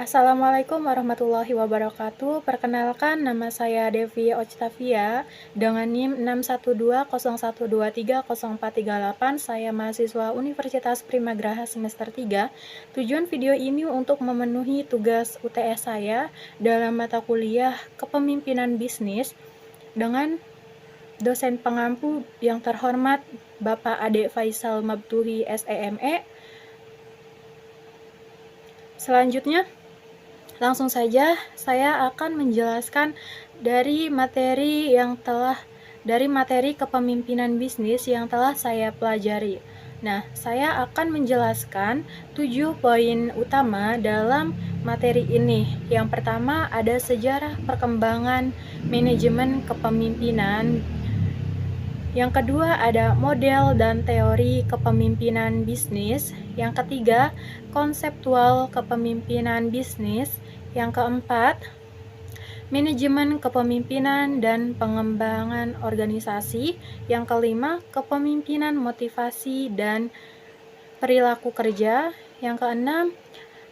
Assalamualaikum warahmatullahi wabarakatuh. Perkenalkan, nama saya Devi Octavia dengan NIM 61201230438. Saya mahasiswa Universitas Primagraha semester 3. Tujuan video ini untuk memenuhi tugas UTS saya dalam mata kuliah Kepemimpinan Bisnis dengan dosen pengampu yang terhormat Bapak Ade Faisal Mabtuhi SEME. Selanjutnya, langsung saja saya akan menjelaskan dari materi kepemimpinan bisnis yang telah saya pelajari. Nah, saya akan menjelaskan 7 poin utama dalam materi ini. Yang pertama ada sejarah perkembangan manajemen kepemimpinan. Yang kedua ada model dan teori kepemimpinan bisnis. Yang ketiga, konseptual kepemimpinan bisnis. Yang keempat, manajemen kepemimpinan dan pengembangan organisasi. Yang kelima, kepemimpinan motivasi dan perilaku kerja. Yang keenam,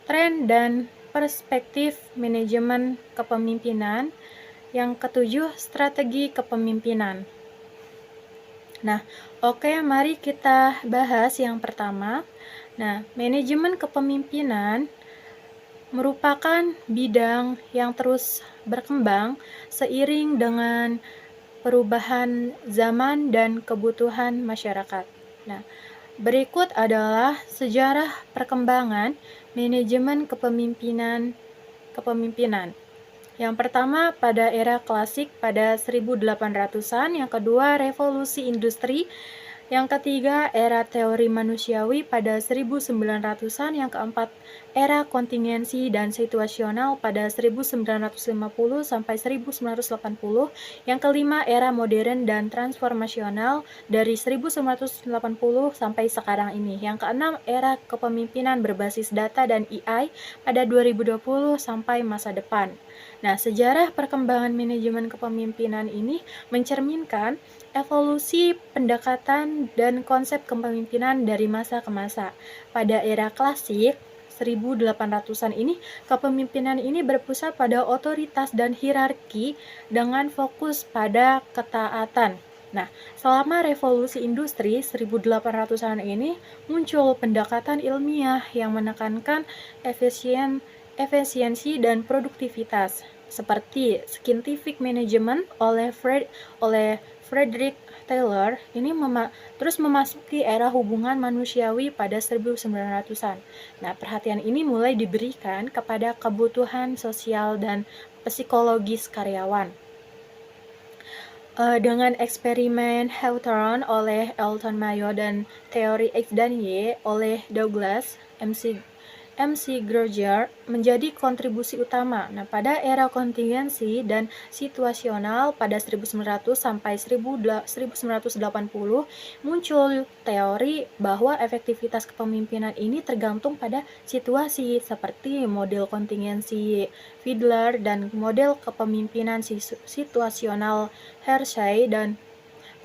tren dan perspektif manajemen kepemimpinan. Yang ketujuh, strategi kepemimpinan. Nah, oke, mari kita bahas yang pertama. Nah, manajemen kepemimpinan merupakan bidang yang terus berkembang seiring dengan perubahan zaman dan kebutuhan masyarakat. Nah, berikut adalah sejarah perkembangan manajemen kepemimpinan. Yang pertama pada era klasik pada 1800-an, yang kedua revolusi industri, yang ketiga era teori manusiawi pada 1900-an, yang keempat era kontingensi dan situasional pada 1950 sampai 1980, yang kelima era modern dan transformasional dari 1980 sampai sekarang ini, yang keenam era kepemimpinan berbasis data dan AI pada 2020 sampai masa depan. Nah, sejarah perkembangan manajemen kepemimpinan ini mencerminkan evolusi pendekatan dan konsep kepemimpinan dari masa ke masa. Pada era klasik 1800-an ini, kepemimpinan ini berpusat pada otoritas dan hierarki dengan fokus pada ketaatan. Nah, selama revolusi industri 1800-an ini muncul pendekatan ilmiah yang menekankan efisiensi dan produktivitas, seperti scientific management oleh Frederick Taylor. Ini terus memasuki era hubungan manusiawi pada 1900-an. Nah, perhatian ini mulai diberikan kepada kebutuhan sosial dan psikologis karyawan. Dengan eksperimen Hawthorne oleh Elton Mayo dan teori X dan Y oleh Douglas MC Groger menjadi kontribusi utama. Nah, pada era kontingensi dan situasional pada 1900 sampai 1980 muncul teori bahwa efektivitas kepemimpinan ini tergantung pada situasi, seperti model kontingensi Fiedler dan model kepemimpinan situasional Hersey dan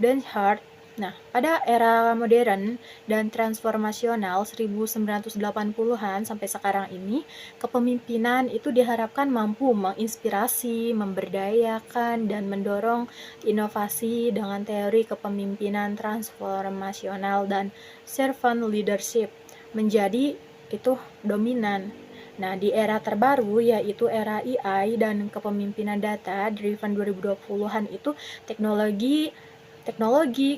Bernhardt. Nah, pada era modern dan transformasional 1980-an sampai sekarang ini, kepemimpinan itu diharapkan mampu menginspirasi, memberdayakan, dan mendorong inovasi dengan teori kepemimpinan transformasional dan servant leadership menjadi itu dominan. Nah, di era terbaru yaitu era AI dan kepemimpinan data driven 2020-an itu teknologi,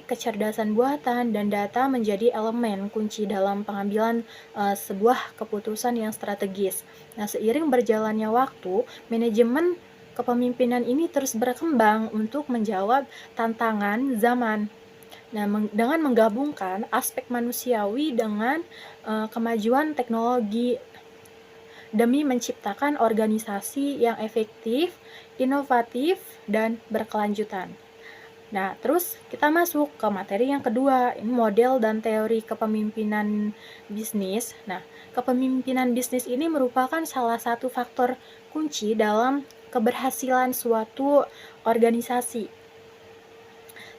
kecerdasan buatan, dan data menjadi elemen kunci dalam pengambilan sebuah keputusan yang strategis. Nah, seiring berjalannya waktu, manajemen kepemimpinan ini terus berkembang untuk menjawab tantangan zaman. Nah, dengan menggabungkan aspek manusiawi dengan kemajuan teknologi demi menciptakan organisasi yang efektif, inovatif, dan berkelanjutan. Nah, terus kita masuk ke materi yang kedua, ini model dan teori kepemimpinan bisnis. Nah, kepemimpinan bisnis ini merupakan salah satu faktor kunci dalam keberhasilan suatu organisasi.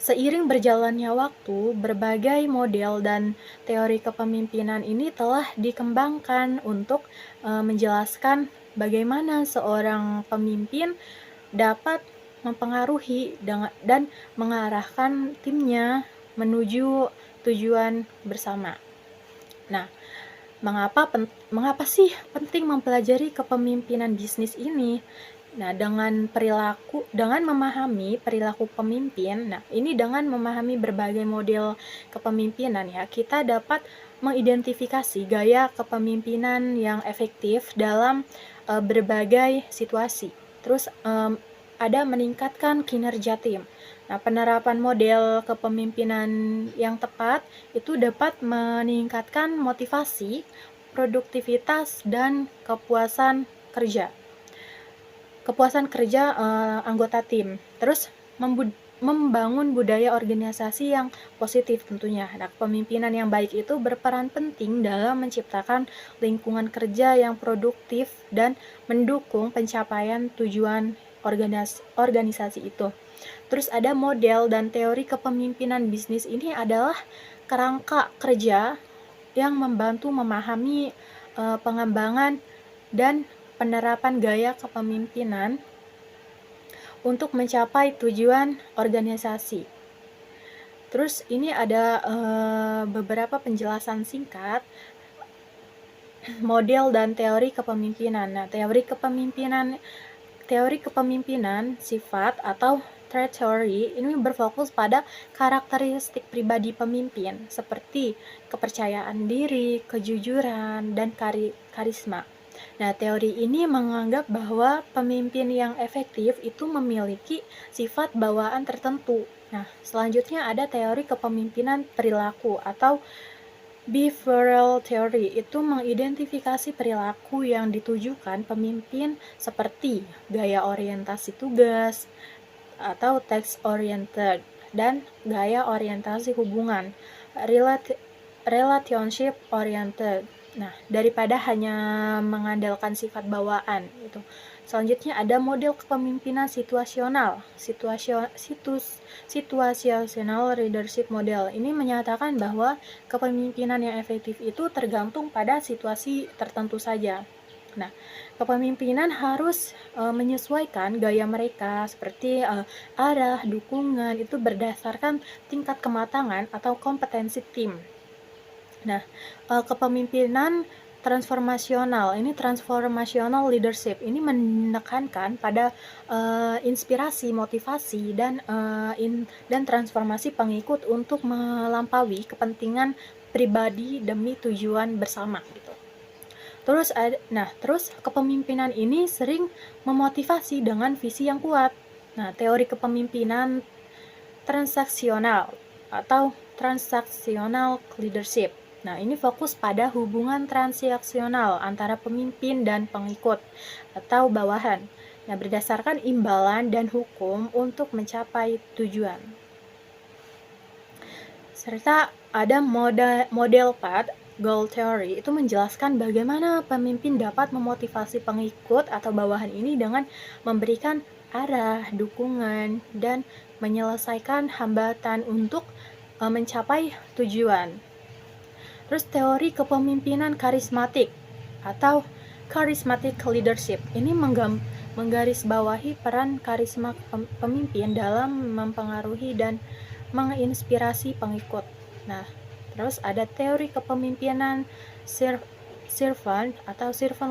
Seiring berjalannya waktu, berbagai model dan teori kepemimpinan ini telah dikembangkan untuk menjelaskan bagaimana seorang pemimpin dapat mempengaruhi dan mengarahkan timnya menuju tujuan bersama. Nah, mengapa sih penting mempelajari kepemimpinan bisnis ini? Nah, dengan memahami perilaku pemimpin, dengan memahami berbagai model kepemimpinan ya, kita dapat mengidentifikasi gaya kepemimpinan yang efektif dalam berbagai situasi. Terus ada meningkatkan kinerja tim. Nah, penerapan model kepemimpinan yang tepat itu dapat meningkatkan motivasi, produktivitas, dan kepuasan kerja anggota tim. Terus membangun budaya organisasi yang positif tentunya. Nah, kepemimpinan yang baik itu berperan penting dalam menciptakan lingkungan kerja yang produktif dan mendukung pencapaian tujuan organisasi itu. Terus ada model dan teori kepemimpinan bisnis ini adalah kerangka kerja yang membantu memahami pengembangan dan penerapan gaya kepemimpinan untuk mencapai tujuan organisasi. Terus ini ada beberapa penjelasan singkat model dan teori kepemimpinan. Nah, teori kepemimpinan sifat atau trait theory ini berfokus pada karakteristik pribadi pemimpin seperti kepercayaan diri, kejujuran, dan karisma. Nah, teori ini menganggap bahwa pemimpin yang efektif itu memiliki sifat bawaan tertentu. Nah, selanjutnya ada teori kepemimpinan perilaku atau behavioral theory, itu mengidentifikasi perilaku yang ditujukan pemimpin seperti gaya orientasi tugas atau task oriented dan gaya orientasi hubungan relationship oriented. Nah, daripada hanya mengandalkan sifat bawaan itu. Selanjutnya ada model kepemimpinan situasional leadership model. Ini menyatakan bahwa kepemimpinan yang efektif itu tergantung pada situasi tertentu saja. Nah, kepemimpinan harus menyesuaikan gaya mereka seperti arah, dukungan itu berdasarkan tingkat kematangan atau kompetensi tim. Nah, kepemimpinan transformasional leadership ini menekankan pada inspirasi, motivasi, dan transformasi pengikut untuk melampaui kepentingan pribadi demi tujuan bersama gitu. Terus kepemimpinan ini sering memotivasi dengan visi yang kuat. Nah, teori kepemimpinan transaksional atau transaksional leadership. Nah, ini fokus pada hubungan transaksional antara pemimpin dan pengikut atau bawahan. Nah, berdasarkan imbalan dan hukum untuk mencapai tujuan. Serta ada model path goal theory, itu menjelaskan bagaimana pemimpin dapat memotivasi pengikut atau bawahan ini dengan memberikan arah, dukungan, dan menyelesaikan hambatan untuk mencapai tujuan. Terus teori kepemimpinan karismatik atau charismatic leadership ini menggarisbawahi peran karisma pemimpin dalam mempengaruhi dan menginspirasi pengikut. Nah, terus ada teori kepemimpinan servant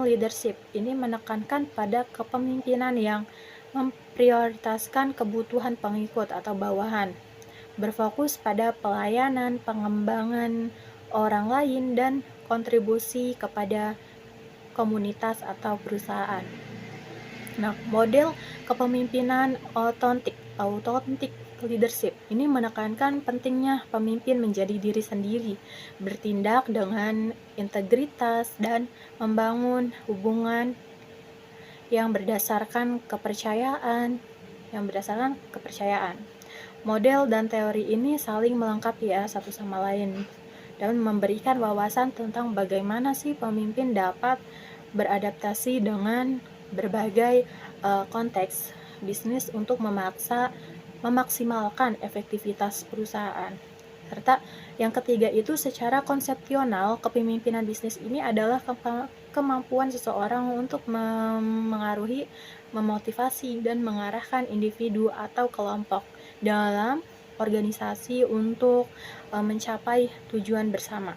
leadership. Ini menekankan pada kepemimpinan yang memprioritaskan kebutuhan pengikut atau bawahan, berfokus pada pelayanan, pengembangan orang lain, dan kontribusi kepada komunitas atau perusahaan. Nah, model kepemimpinan authentic leadership ini menekankan pentingnya pemimpin menjadi diri sendiri, bertindak dengan integritas, dan membangun hubungan yang berdasarkan kepercayaan. Model dan teori ini saling melengkapi ya satu sama lain dan memberikan wawasan tentang bagaimana sih pemimpin dapat beradaptasi dengan berbagai konteks bisnis untuk memaksimalkan efektivitas perusahaan. Serta yang ketiga itu secara konsepsional, kepemimpinan bisnis ini adalah kemampuan seseorang untuk memengaruhi, memotivasi, dan mengarahkan individu atau kelompok dalam organisasi untuk mencapai tujuan bersama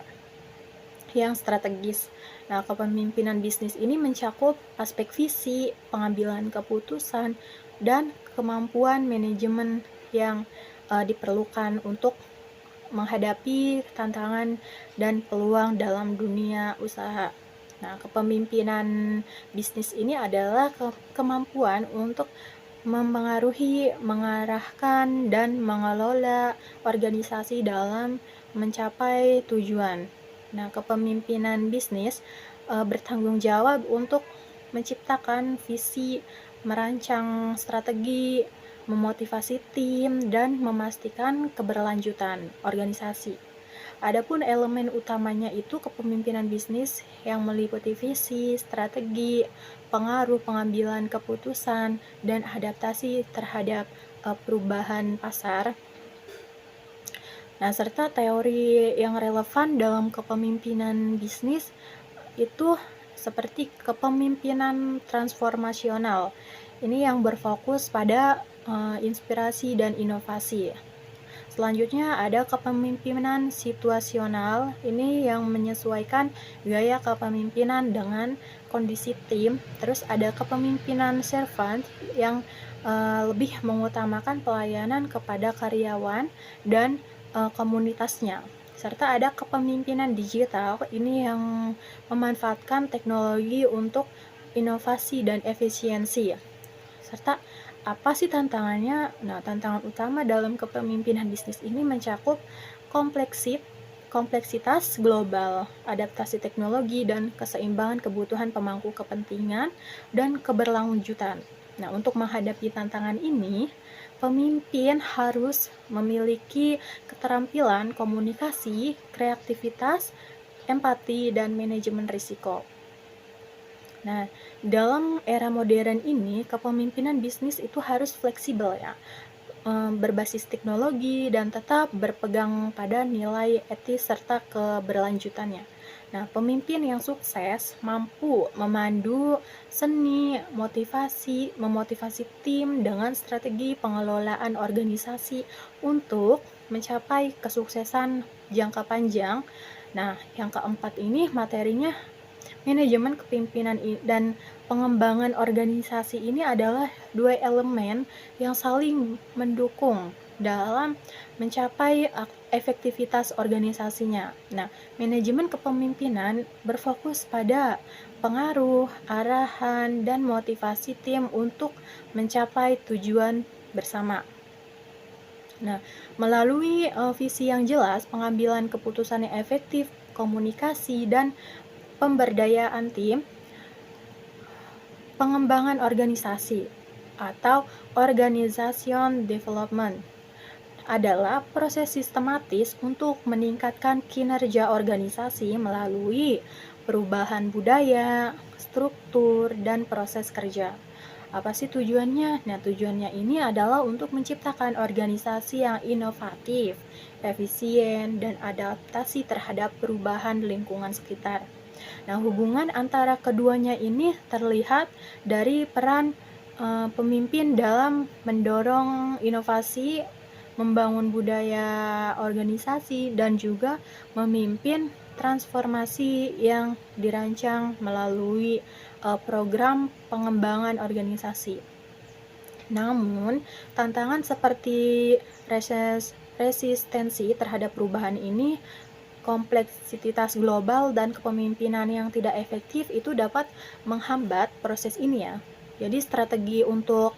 yang strategis. Nah, kepemimpinan bisnis ini mencakup aspek visi, pengambilan keputusan, dan kemampuan manajemen yang diperlukan untuk menghadapi tantangan dan peluang dalam dunia usaha. Nah, kepemimpinan bisnis ini adalah kemampuan untuk mempengaruhi, mengarahkan, dan mengelola organisasi dalam mencapai tujuan. Nah, kepemimpinan bisnis bertanggung jawab untuk menciptakan visi, merancang strategi, memotivasi tim, dan memastikan keberlanjutan organisasi. Adapun elemen utamanya itu kepemimpinan bisnis yang meliputi visi, strategi, pengaruh pengambilan keputusan, dan adaptasi terhadap perubahan pasar. Nah, serta teori yang relevan dalam kepemimpinan bisnis itu seperti kepemimpinan transformasional. Ini yang berfokus pada inspirasi dan inovasi. Selanjutnya ada kepemimpinan situasional. Ini yang menyesuaikan gaya kepemimpinan dengan kondisi tim. Terus ada kepemimpinan servant yang lebih mengutamakan pelayanan kepada karyawan dan komunitasnya. Serta ada kepemimpinan digital. Ini yang memanfaatkan teknologi untuk inovasi dan efisiensi. Serta apa sih tantangannya? Nah, tantangan utama dalam kepemimpinan bisnis ini mencakup kompleksitas global, adaptasi teknologi, dan keseimbangan kebutuhan pemangku kepentingan dan keberlanjutan. Nah, untuk menghadapi tantangan ini, pemimpin harus memiliki keterampilan komunikasi, kreativitas, empati, dan manajemen risiko. Nah, dalam era modern ini, kepemimpinan bisnis itu harus fleksibel ya, berbasis teknologi dan tetap berpegang pada nilai etis serta keberlanjutannya. Nah, pemimpin yang sukses mampu memandu seni, memotivasi tim dengan strategi pengelolaan organisasi untuk mencapai kesuksesan jangka panjang. Nah, yang keempat ini materinya manajemen kepemimpinan dan pengembangan organisasi ini adalah dua elemen yang saling mendukung dalam mencapai efektivitas organisasinya. Nah, manajemen kepemimpinan berfokus pada pengaruh, arahan, dan motivasi tim untuk mencapai tujuan bersama. Nah, melalui visi yang jelas, pengambilan keputusan yang efektif, komunikasi, dan pemberdayaan tim, pengembangan organisasi atau organization development adalah proses sistematis untuk meningkatkan kinerja organisasi melalui perubahan budaya, struktur, dan proses kerja. Apa sih tujuannya? Nah, tujuannya ini adalah untuk menciptakan organisasi yang inovatif, efisien, dan adaptasi terhadap perubahan lingkungan sekitar. Nah, hubungan antara keduanya ini terlihat dari peran pemimpin dalam mendorong inovasi, membangun budaya organisasi, dan juga memimpin transformasi yang dirancang melalui program pengembangan organisasi. Namun, tantangan seperti resistensi terhadap perubahan ini, kompleksitas global, dan kepemimpinan yang tidak efektif itu dapat menghambat proses ini ya. Jadi strategi untuk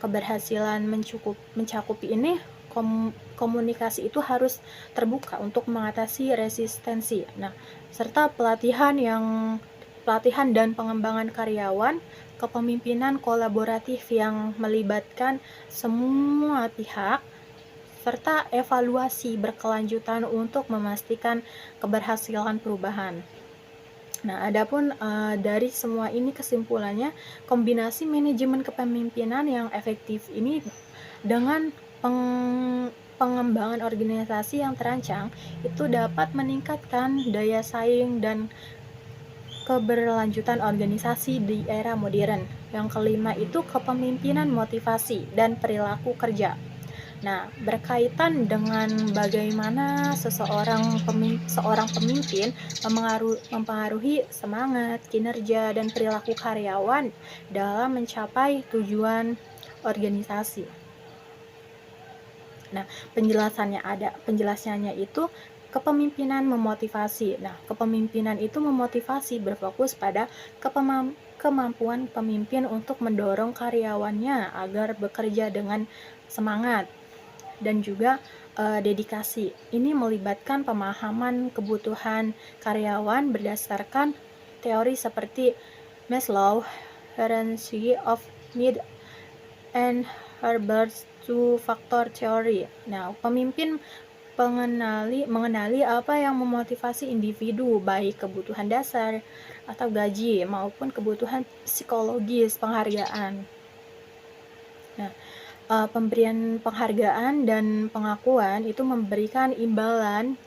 keberhasilan mencakupi ini, komunikasi itu harus terbuka untuk mengatasi resistensi. Nah, serta pelatihan dan pengembangan karyawan, kepemimpinan kolaboratif yang melibatkan semua pihak, serta evaluasi berkelanjutan untuk memastikan keberhasilan perubahan. Nah, adapun dari semua ini kesimpulannya, kombinasi manajemen kepemimpinan yang efektif ini dengan pengembangan organisasi yang terancang itu dapat meningkatkan daya saing dan keberlanjutan organisasi di era modern. Yang kelima itu kepemimpinan motivasi dan perilaku kerja. Nah, berkaitan dengan bagaimana seorang pemimpin mempengaruhi semangat, kinerja, dan perilaku karyawan dalam mencapai tujuan organisasi. Nah, penjelasannya itu kepemimpinan memotivasi. Nah, kepemimpinan itu memotivasi berfokus pada kemampuan pemimpin untuk mendorong karyawannya agar bekerja dengan semangat dan juga dedikasi. Ini melibatkan pemahaman kebutuhan karyawan berdasarkan teori seperti Maslow, Hierarchy of Need, and Herbert's two-factor theory. Nah, pemimpin mengenali apa yang memotivasi individu, baik kebutuhan dasar atau gaji maupun kebutuhan psikologis penghargaan. Nah, pemberian penghargaan dan pengakuan itu memberikan imbalan,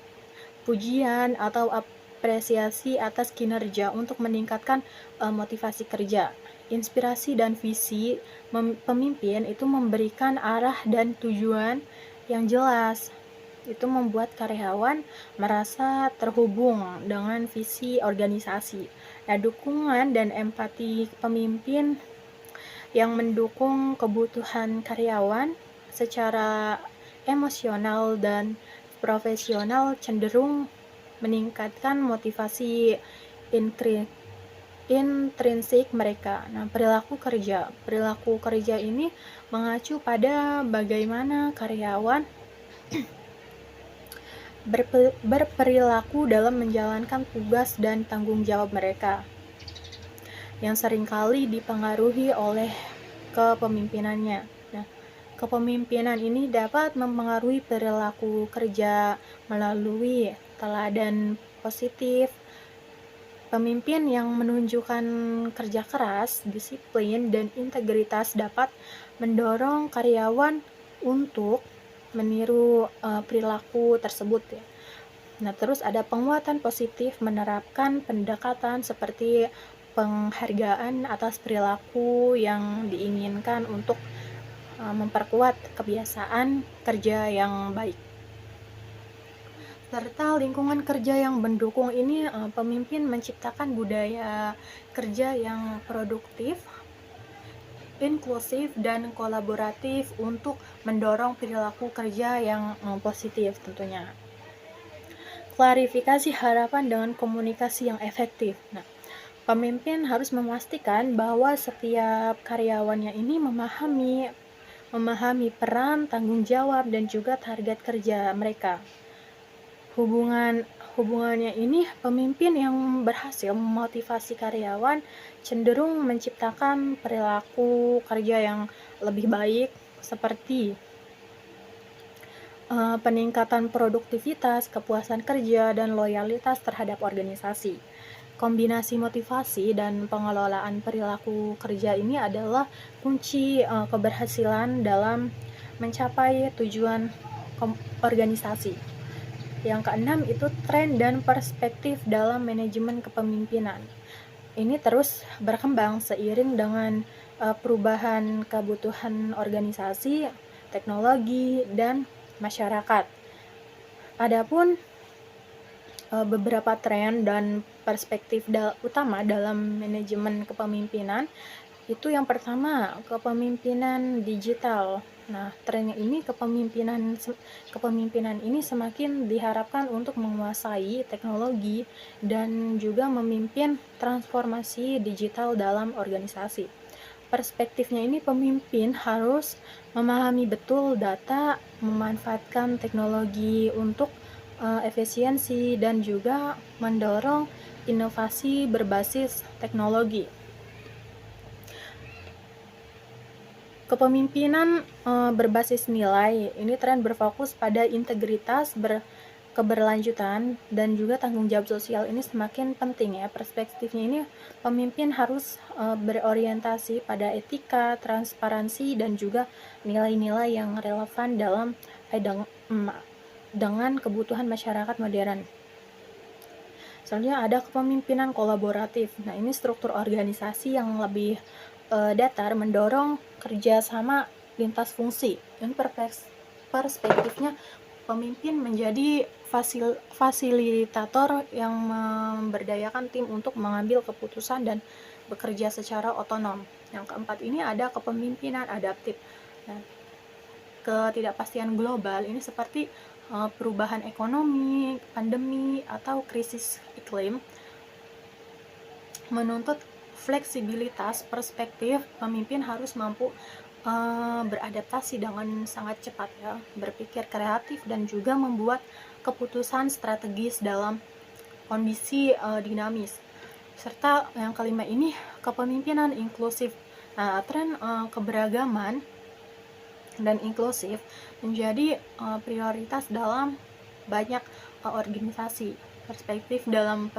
pujian atau apresiasi atas kinerja untuk meningkatkan motivasi kerja. Inspirasi dan visi pemimpin itu memberikan arah dan tujuan yang jelas. Itu membuat karyawan merasa terhubung dengan visi organisasi. Nah, dukungan dan empati pemimpin yang mendukung kebutuhan karyawan secara emosional dan profesional cenderung meningkatkan motivasi intrinsik mereka. Nah, perilaku kerja ini mengacu pada bagaimana karyawan berperilaku dalam menjalankan tugas dan tanggung jawab mereka, yang seringkali dipengaruhi oleh kepemimpinannya. Nah, kepemimpinan ini dapat mempengaruhi perilaku kerja melalui teladan positif. Pemimpin yang menunjukkan kerja keras, disiplin, dan integritas dapat mendorong karyawan untuk meniru perilaku tersebut ya. Nah, terus ada penguatan positif, menerapkan pendekatan seperti penghargaan atas perilaku yang diinginkan untuk memperkuat kebiasaan kerja yang baik. Serta lingkungan kerja yang mendukung ini, pemimpin menciptakan budaya kerja yang produktif, inklusif, dan kolaboratif untuk mendorong perilaku kerja yang positif tentunya. Klarifikasi harapan dengan komunikasi yang efektif. Nah, pemimpin harus memastikan bahwa setiap karyawannya ini memahami peran, tanggung jawab, dan juga target kerja mereka. Hubungannya ini, pemimpin yang berhasil memotivasi karyawan cenderung menciptakan perilaku kerja yang lebih baik, seperti peningkatan produktivitas, kepuasan kerja, dan loyalitas terhadap organisasi. Kombinasi motivasi dan pengelolaan perilaku kerja ini adalah kunci keberhasilan dalam mencapai tujuan organisasi. Yang keenam itu tren dan perspektif dalam manajemen kepemimpinan. Ini terus berkembang seiring dengan perubahan kebutuhan organisasi, teknologi, dan masyarakat. Adapun beberapa tren dan perspektif utama dalam manajemen kepemimpinan itu, yang pertama, kepemimpinan digital. Nah, trennya ini kepemimpinan ini semakin diharapkan untuk menguasai teknologi dan juga memimpin transformasi digital dalam organisasi. Perspektifnya ini, pemimpin harus memahami betul data, memanfaatkan teknologi untuk efisiensi, dan juga mendorong inovasi berbasis teknologi. Kepemimpinan berbasis nilai, ini tren berfokus pada integritas, keberlanjutan, dan juga tanggung jawab sosial. Ini semakin penting ya. Perspektifnya ini, pemimpin harus berorientasi pada etika, transparansi, dan juga nilai-nilai yang relevan dengan kebutuhan masyarakat modern. Selanjutnya ada kepemimpinan kolaboratif. Nah, ini struktur organisasi yang lebih datar, mendorong kerjasama lintas fungsi. Ini perspektifnya pemimpin menjadi fasilitator yang memberdayakan tim untuk mengambil keputusan dan bekerja secara otonom. Yang keempat ini ada kepemimpinan adaptif. Nah, ketidakpastian global ini seperti perubahan ekonomi, pandemi, atau krisis iklim menuntut fleksibilitas perspektif. Pemimpin harus mampu beradaptasi dengan sangat cepat ya, berpikir kreatif dan juga membuat keputusan strategis dalam kondisi dinamis. Serta yang kelima ini kepemimpinan inklusif. Nah, tren keberagaman dan inklusif menjadi prioritas dalam banyak organisasi. Perspektif dalam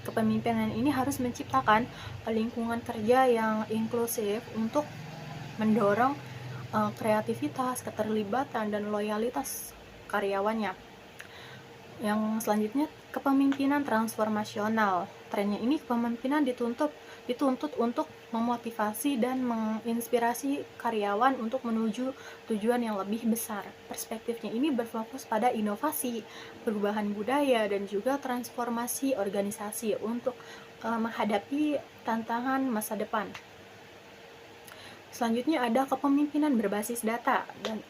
kepemimpinan ini harus menciptakan lingkungan kerja yang inklusif untuk mendorong kreativitas, keterlibatan, dan loyalitas karyawannya. Yang selanjutnya kepemimpinan transformasional. Trennya ini kepemimpinan dituntut untuk memotivasi dan menginspirasi karyawan untuk menuju tujuan yang lebih besar. Perspektifnya ini berfokus pada inovasi, perubahan budaya, dan juga transformasi organisasi untuk menghadapi tantangan masa depan. Selanjutnya ada kepemimpinan berbasis data, dan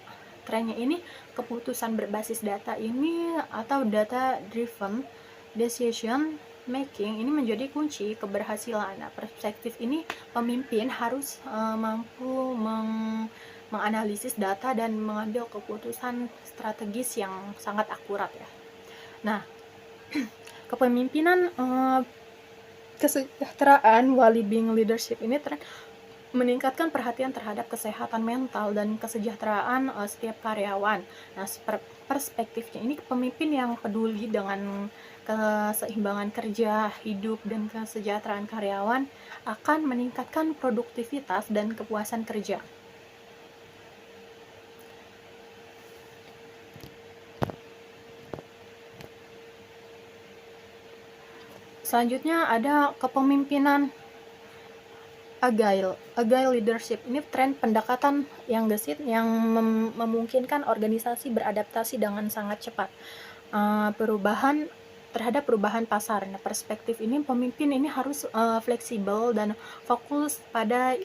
trennya ini keputusan berbasis data ini atau data driven decision making ini menjadi kunci keberhasilan. Nah, perspektif ini pemimpin harus mampu menganalisis data dan mengambil keputusan strategis yang sangat akurat ya. Nah, kepemimpinan kesejahteraan well-being leadership ini meningkatkan perhatian terhadap kesehatan mental dan kesejahteraan setiap karyawan. Nah, perspektifnya ini pemimpin yang peduli dengan keseimbangan kerja, hidup, dan kesejahteraan karyawan akan meningkatkan produktivitas dan kepuasan kerja. Selanjutnya ada kepemimpinan Agile leadership. Ini tren pendekatan yang gesit yang memungkinkan organisasi beradaptasi dengan sangat cepat terhadap perubahan pasar. Nah, perspektif ini pemimpin ini harus fleksibel dan fokus pada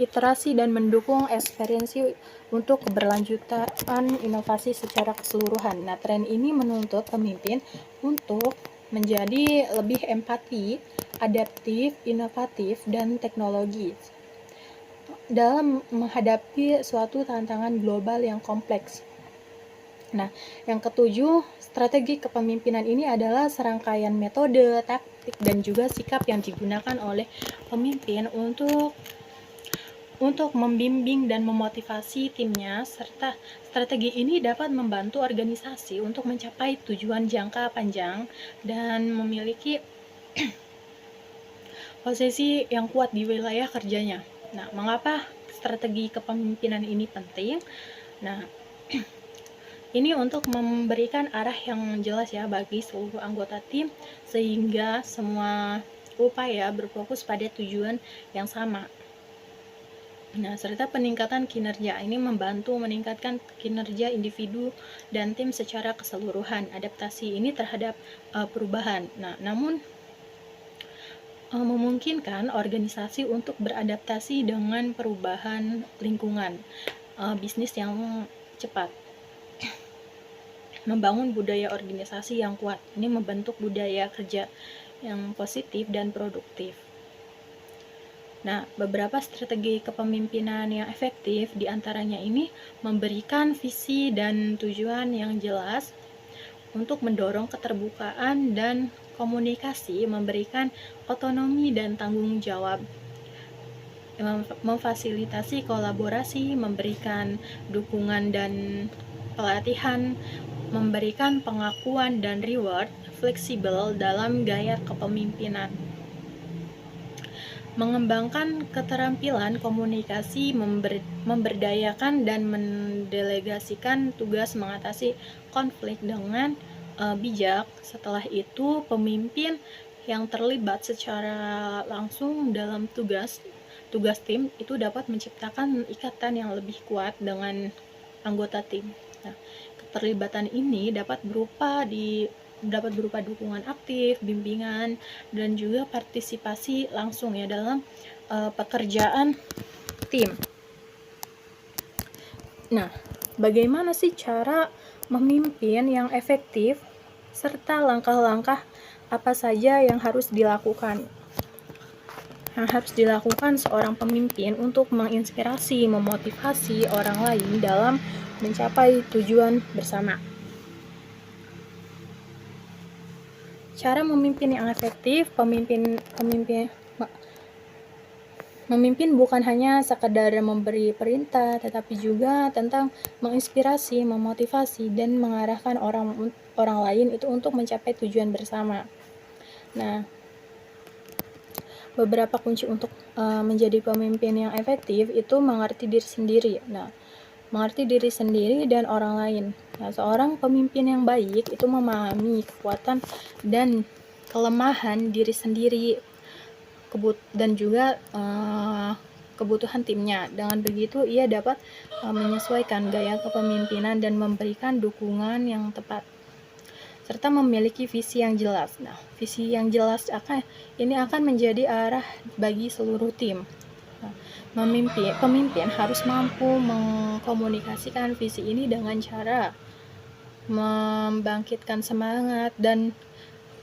iterasi dan mendukung eksperiensi untuk keberlanjutan inovasi secara keseluruhan. Nah, tren ini menuntut pemimpin untuk menjadi lebih empati, adaptif, inovatif, dan teknologis dalam menghadapi suatu tantangan global yang kompleks. Nah, yang ketujuh, strategi kepemimpinan ini adalah serangkaian metode, taktik, dan juga sikap yang digunakan oleh pemimpin untuk membimbing dan memotivasi timnya, serta strategi ini dapat membantu organisasi untuk mencapai tujuan jangka panjang dan memiliki posisi yang kuat di wilayah kerjanya. Nah, mengapa strategi kepemimpinan ini penting? Nah, ini untuk memberikan arah yang jelas ya bagi seluruh anggota tim, sehingga semua upaya berfokus pada tujuan yang sama. Nah, serta peningkatan kinerja ini membantu meningkatkan kinerja individu dan tim secara keseluruhan. Adaptasi ini terhadap perubahan. Nah, namun memungkinkan organisasi untuk beradaptasi dengan perubahan lingkungan bisnis yang cepat. Membangun budaya organisasi yang kuat. Ini membentuk budaya kerja yang positif dan produktif. Nah, beberapa strategi kepemimpinan yang efektif diantaranya ini memberikan visi dan tujuan yang jelas untuk mendorong keterbukaan dan komunikasi, memberikan otonomi dan tanggung jawab, memfasilitasi kolaborasi, memberikan dukungan dan pelatihan, memberikan pengakuan dan reward, fleksibel dalam gaya kepemimpinan. Mengembangkan keterampilan komunikasi, memberdayakan dan mendelegasikan tugas mengatasi konflik dengan bijak. Setelah itu, pemimpin yang terlibat secara langsung dalam tugas tim itu dapat menciptakan ikatan yang lebih kuat dengan anggota tim. Nah, keterlibatan ini dapat berupa dukungan aktif, bimbingan, dan juga partisipasi langsung ya dalam pekerjaan tim. Nah, bagaimana sih cara memimpin yang efektif serta langkah-langkah apa saja yang harus dilakukan? Yang harus dilakukan seorang pemimpin untuk menginspirasi, memotivasi orang lain dalam mencapai tujuan bersama. Cara memimpin yang efektif, Memimpin bukan hanya sekadar memberi perintah, tetapi juga tentang menginspirasi, memotivasi, dan mengarahkan orang lain itu untuk mencapai tujuan bersama. Nah, beberapa kunci untuk menjadi pemimpin yang efektif itu mengerti diri sendiri. Nah, mengerti diri sendiri dan orang lain. Nah, seorang pemimpin yang baik itu memahami kekuatan dan kelemahan diri sendiri dan juga kebutuhan timnya. Dengan begitu, ia dapat menyesuaikan gaya kepemimpinan dan memberikan dukungan yang tepat, serta memiliki visi yang jelas. Nah, visi yang jelas ini akan menjadi arah bagi seluruh tim. Nah, pemimpin harus mampu mengkomunikasikan visi ini dengan cara membangkitkan semangat dan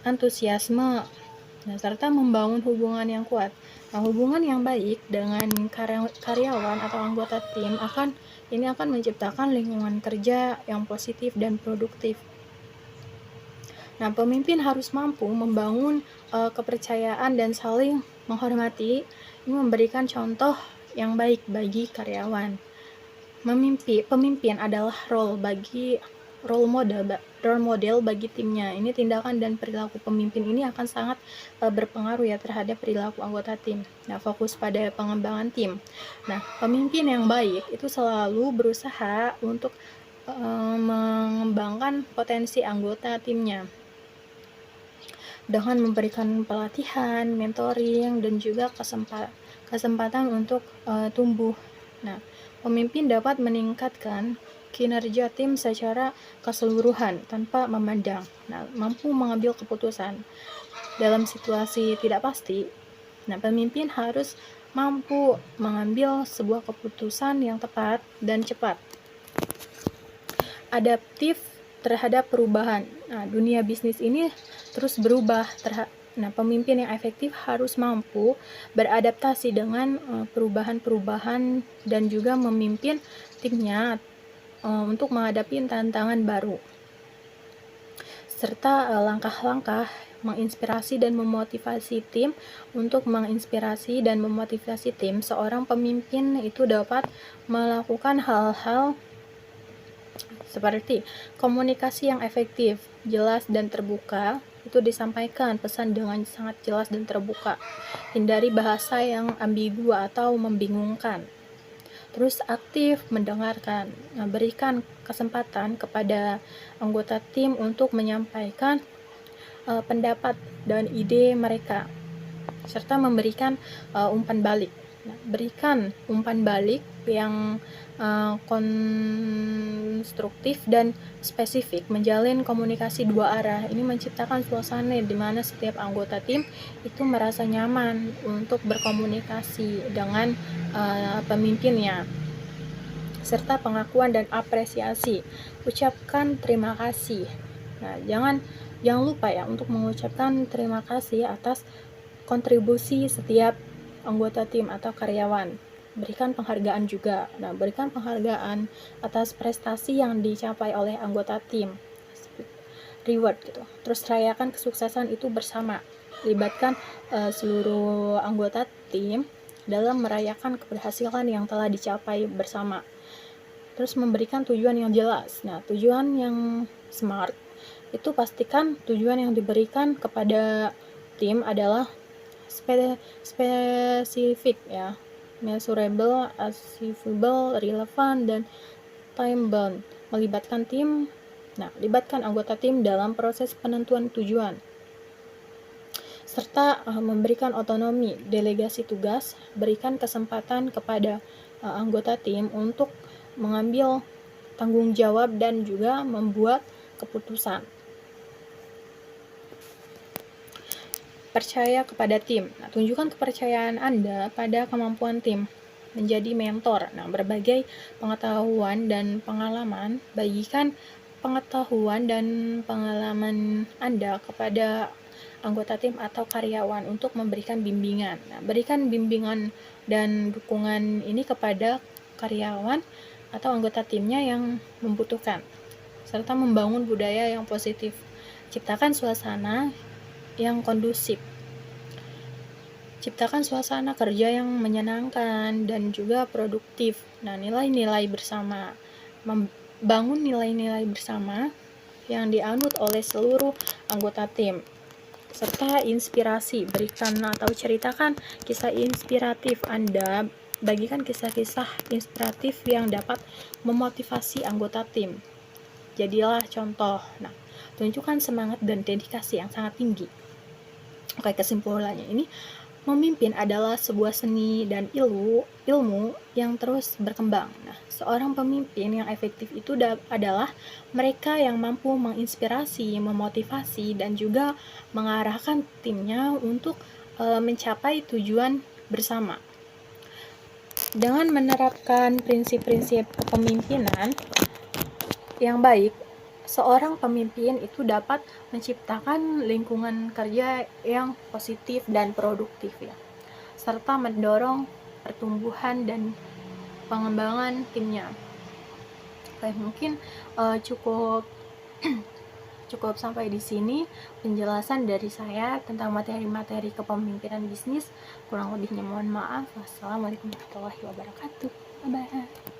antusiasme, serta membangun hubungan yang kuat. Nah, hubungan yang baik dengan karyawan atau anggota tim akan menciptakan lingkungan kerja yang positif dan produktif. Nah, pemimpin harus mampu membangun kepercayaan dan saling menghormati, ini memberikan contoh yang baik bagi karyawan. Pemimpin adalah role model bagi timnya. Ini tindakan dan perilaku pemimpin ini akan sangat berpengaruh ya terhadap perilaku anggota tim. Nah, fokus pada pengembangan tim. Nah, pemimpin yang baik itu selalu berusaha untuk mengembangkan potensi anggota timnya dengan memberikan pelatihan, mentoring, dan juga kesempatan untuk tumbuh. Nah, pemimpin dapat meningkatkan kinerja tim secara keseluruhan tanpa memandang. Nah, mampu mengambil keputusan dalam situasi tidak pasti. Nah, pemimpin harus mampu mengambil sebuah keputusan yang tepat dan cepat. Adaptif terhadap perubahan. Nah, dunia bisnis ini terus berubah. Nah, pemimpin yang efektif harus mampu beradaptasi dengan perubahan-perubahan dan juga memimpin timnya untuk menghadapi tantangan baru, serta langkah-langkah menginspirasi dan memotivasi tim. Untuk menginspirasi dan memotivasi tim, seorang pemimpin itu dapat melakukan hal-hal seperti komunikasi yang efektif, jelas dan terbuka. Itu disampaikan pesan dengan sangat jelas dan terbuka. Hindari bahasa yang ambigu atau membingungkan. Terus aktif mendengarkan. Nah, berikan kesempatan kepada anggota tim untuk menyampaikan pendapat dan ide mereka, serta memberikan umpan balik. Nah, berikan umpan balik yang konstruktif dan spesifik, menjalin komunikasi dua arah. Ini menciptakan suasana di mana setiap anggota tim itu merasa nyaman untuk berkomunikasi dengan pemimpinnya, serta pengakuan dan apresiasi. Ucapkan terima kasih. Nah, jangan lupa ya untuk mengucapkan terima kasih atas kontribusi setiap anggota tim atau karyawan. Berikan penghargaan juga. Nah, berikan penghargaan atas prestasi yang dicapai oleh anggota tim. Reward gitu. Terus rayakan kesuksesan itu bersama. Libatkan seluruh anggota tim dalam merayakan keberhasilan yang telah dicapai bersama. Terus memberikan tujuan yang jelas. Nah, tujuan yang smart itu pastikan tujuan yang diberikan kepada tim adalah spesifik ya, measurable, achievable, relevant, dan time bound. Melibatkan tim Nah, libatkan anggota tim dalam proses penentuan tujuan, serta memberikan otonomi, delegasi tugas, berikan kesempatan kepada anggota tim untuk mengambil tanggung jawab dan juga membuat keputusan. Percaya kepada tim. Nah, tunjukkan kepercayaan Anda pada kemampuan tim menjadi mentor. Nah, berbagai pengetahuan dan pengalaman, bagikan pengetahuan dan pengalaman Anda kepada anggota tim atau karyawan untuk memberikan bimbingan. Nah, berikan bimbingan dan dukungan ini kepada karyawan atau anggota timnya yang membutuhkan, serta membangun budaya yang positif. Ciptakan suasana yang kondusif. Ciptakan suasana kerja yang menyenangkan dan juga produktif. Nah, nilai-nilai bersama, membangun nilai-nilai bersama yang dianut oleh seluruh anggota tim, serta inspirasi. Berikan atau ceritakan kisah inspiratif Anda, bagikan kisah-kisah inspiratif yang dapat memotivasi anggota tim. Jadilah contoh. Nah, tunjukkan semangat dan dedikasi yang sangat tinggi. Oke, kesimpulannya ini, memimpin adalah sebuah seni dan ilmu yang terus berkembang. Nah, seorang pemimpin yang efektif itu adalah mereka yang mampu menginspirasi, memotivasi, dan juga mengarahkan timnya untuk mencapai tujuan bersama. Dengan menerapkan prinsip-prinsip kepemimpinan yang baik, seorang pemimpin itu dapat menciptakan lingkungan kerja yang positif dan produktif ya, serta mendorong pertumbuhan dan pengembangan timnya. Oke, mungkin cukup cukup sampai di sini penjelasan dari saya tentang materi-materi kepemimpinan bisnis. Kurang lebihnya mohon maaf. Wassalamualaikum warahmatullahi wabarakatuh. Bye bye.